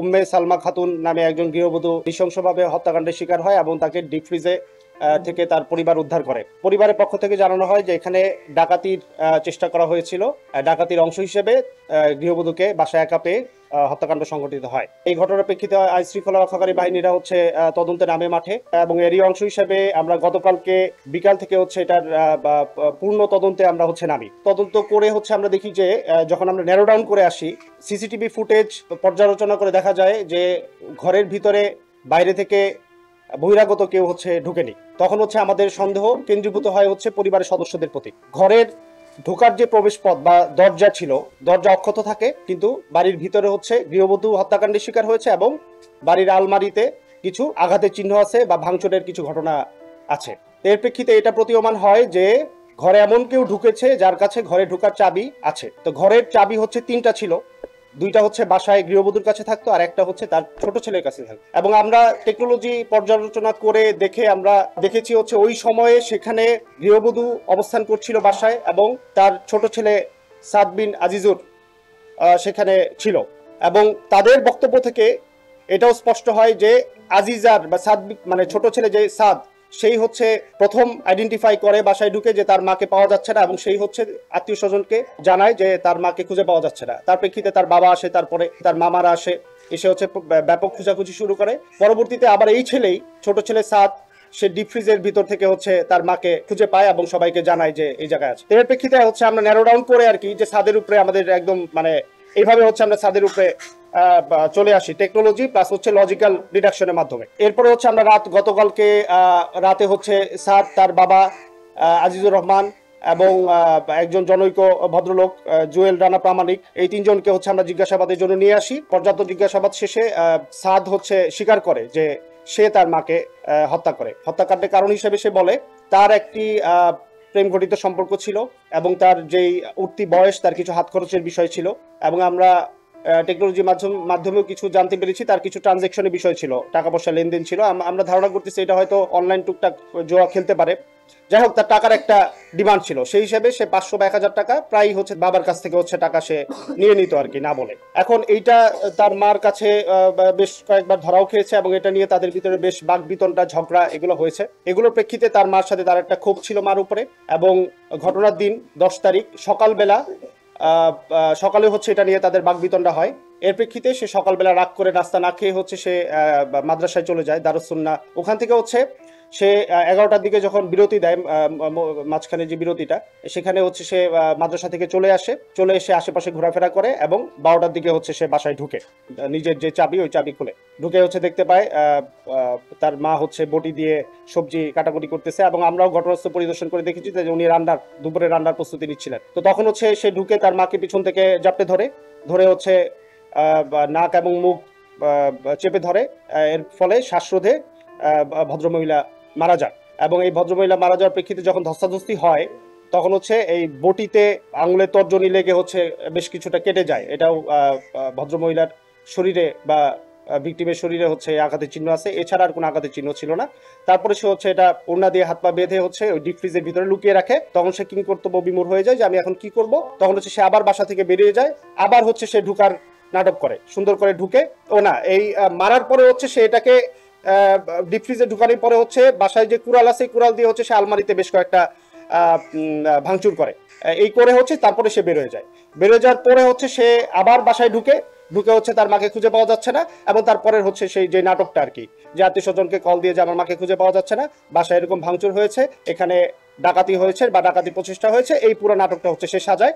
উম্মে সালমা খাতুন নামে একজন গৃহবধূ নৃশংসভাবে হত্যাকাণ্ডের শিকার হয় এবং তাকে ডিপ ফ্রিজে থেকে তার পরিবার উদ্ধার করে। পরিবারের পক্ষ থেকে জানানো হয় যে এখানে ডাকাতির চেষ্টা করা হয়েছিল। ডাকাতির অংশ হিসেবে গৃহবধূকে বাসায় একা পেয়ে হত্যাকাণ্ড সংঘটিত হয়। এই ঘটনার প্রেক্ষিতে আইন শৃঙ্খলা রক্ষাকারী বাহিনীরা তদন্তে নামে মাঠে, এবং এরই অংশ হিসেবে আমরা গতকালকে বিকাল থেকে এটার পূর্ণ তদন্তে আমরা নামি। তদন্ত করে আমরা দেখি যে যখন আমরা ন্যারো ডাউন করে আসি, সিসিটিভি ফুটেজ পর্যালোচনা করে দেখা যায় যে ঘরের ভিতরে বাইরে থেকে বহিরাগত কেউ ঢুকেনি। তখন আমাদের সন্দেহ কেন্দ্রীভূত হয় পরিবারের সদস্যদের প্রতি। ঘরের ঢোকার যে প্রবেশ পথ বা দরজা ছিল, দরজা অক্ষত থাকে, কিন্তু বাড়ির ভিতরে গৃহবধূ হত্যাকাণ্ডের শিকার হয়েছে এবং বাড়ির আলমারিতে কিছু আঘাতের চিহ্ন আছে বা ভাঙচুরের কিছু ঘটনা আছে। এর প্রেক্ষিতে এটা প্রতীয়মান হয় যে ঘরে এমন কেউ ঢুকেছে যার কাছে ঘরে ঢোকার চাবি আছে। তো ঘরের চাবি তিনটা ছিল, দুইটা বাসায় গৃহবধূর কাছে থাকতো, আর একটা তার ছোট ছেলের কাছে থাকতো। এবং আমরা টেকনোলজি পর্যালোচনা করে দেখে আমরা দেখেছি ওই সময়ে সেখানে গৃহবধূ অবস্থান করছিল বাসায়, এবং তার ছোট ছেলে সাদ বিন আজিজুর সেখানে ছিল। এবং তাদের বক্তব্য থেকে এটাও স্পষ্ট হয় যে আজিজার বা সাদ, মানে ছোট ছেলে যে সাদ, সেই প্রথম আইডেন্টিফাই করে বাসায় ঢুকে যে তার মাকে পাওয়া যাচ্ছে না, এবং সেই আত্মীয় স্বজনকে জানায় যে তার মাকে খুঁজে পাওয়া যাচ্ছে না। তার প্রেক্ষিতে তার বাবা আসে, তারপরে তার মামারা আসে, এসে ব্যাপক খোঁজাখুঁজি শুরু করে। পরবর্তীতে আবার এই ছেলেই, ছোট ছেলে সাদ, সে ডিপ ফ্রিজের ভিতর থেকে তার মাকে খুঁজে পায় এবং সবাইকে জানায় যে এই জায়গায় আছে। এর প্রেক্ষিতে আমরা ন্যারো ডাউন করে আর কি, যে সাদের উপরে আমাদের একদম মানে এইভাবে আমরা সাদের উপরে চলে আসি টেকনোলজি প্লাস লজিক্যাল ডিডাকশনের মাধ্যমে। এরপরে আমরা গতকালকে রাতে সাদ, তার বাবা আজিজুর রহমান এবং একজন জনৈক ভদ্রলোক জুয়েল রানা প্রামাণিক, এই তিনজনকে আমরা জিজ্ঞাসাবাদের জন্য নিয়ে আসি। পর্যাপ্ত জিজ্ঞাসাবাদ শেষে সাদ স্বীকার করে যে সে তার মাকে হত্যা করে। হত্যাকাণ্ডের কারণ হিসেবে সে বলে তার একটি প্রেম ঘটিত সম্পর্ক ছিল, এবং তার যেই উঠতি বয়স, তার কিছু হাত খরচের বিষয় ছিল, এবং আমরা টেকনোলজির মাধ্যমেও কিছু জানতে পেরেছি তার কিছু ট্রানজেকশনের বিষয় ছিল, টাকা পয়সা লেনদেন ছিল। আমরা ধারণা করতেছি এটা হয়তো অনলাইন টুকটাক জুয়া খেলতে পারে। যাই হোক, তার টাকার একটা ডিমান্ড ছিল, সেই হিসেবে সে 500 বা 1000 টাকা প্রায় বাবার কাছ থেকে টাকা সে নিয়ে নিত আর কি, না বলে। এখন এইটা তার মার কাছে বেশ কয়েকবার ধরাও খেয়েছে, এবং এটা নিয়ে তাদের ভিতরে বেশ বাকবিতণ্ডা, ঝগড়া এগুলো হয়েছে। এগুলোর প্রেক্ষিতে তার মার সাথে তার একটা ক্ষোভ ছিল মার উপরে, এবং ঘটনার দিন 10 তারিখ সকালে এটা নিয়ে তাদের বাকবিতণ্ডা হয়। এর প্রেক্ষিতে সে সকালবেলা রাগ করে নাস্তা না খেয়ে সে মাদ্রাসায় চলে যায়, দারুস সুন্নাহ। ওখান থেকে সে 11টার দিকে যখন বিরতি দেয়, মাঝখানে যে বিরতিটা, সেখানে সে মাদ্রাসা থেকে চলে এসে আশেপাশে ঘোরাফেরা করে, এবং 12টার দিকে সে বাসায় ঢুকে নিজের যে চাবি, ওই চাবি খুলে ঢুকে দেখতে পায় তার মা বটি দিয়ে সবজি কাটাকুটি করতেছে, এবং আমরাও ঘটনাস্থল পরিদর্শন করে দেখেছি যে উনি দুপুরে রান্নার প্রস্তুতি নিচ্ছিলেন। তো তখন সে ঢুকে তার মাকে পিছন থেকে জাপটে ধরে নাক এবং মুখ চেপে ধরে। এর ফলে শ্বাসরোধে ভদ্রমহিলা মারা যায়, এবং এই ভদ্রমহিলা মারা যাওয়ার প্রেক্ষিতে যখন ধস্তাধস্তি হয়, তখন এই বটিতে আঙুলের তর্জনী লেগে বেশ কিছুটা কেটে যায়। এটাও ভদ্রমহিলার শরীরে বা ভিকটিমের শরীরে আঘাতের চিহ্ন আছে, এছাড়া আর কোনো আঘাতের চিহ্ন ছিল না। তারপরে সে এটা ওড়না দিয়ে হাত পা বেঁধে ওই ডিপ ফ্রিজের ভিতরে লুকিয়ে রাখে। তখন সে কিং কর্তব্য বিমূঢ় হয়ে যায় যে আমি এখন কি করব। তখন সে আবার বাসা থেকে বেরিয়ে যায়, আবার সে ঢুকার নাটক করে, সুন্দর করে ঢুকে। এই মারার পরে সে এটাকে ডিপ ফ্রিজে ঢুকানোর পরে বাসায় যে কুড়াল আছে, কুড়াল দিয়ে সে আলমারিতে বেশ কয়েকটা ভাঙচুর করে। এই করে তারপরে সে বের হয়ে যায়। বেরোয় যাওয়ার পরে সে আবার বাসায় ঢুকে তার মাকে খুঁজে পাওয়া যাচ্ছে না, এবং তারপরে সেই যে নাটকটা আর কি, যে আত্মীয় স্বজনকে কল দিয়ে যে আমার মাকে খুঁজে পাওয়া যাচ্ছে না, বাসায় এরকম ভাঙচুর হয়েছে, এখানে ডাকাতি হয়েছে বা ডাকাতি প্রচেষ্টা হয়েছে, এই পুরো নাটকটা সে সাজায়।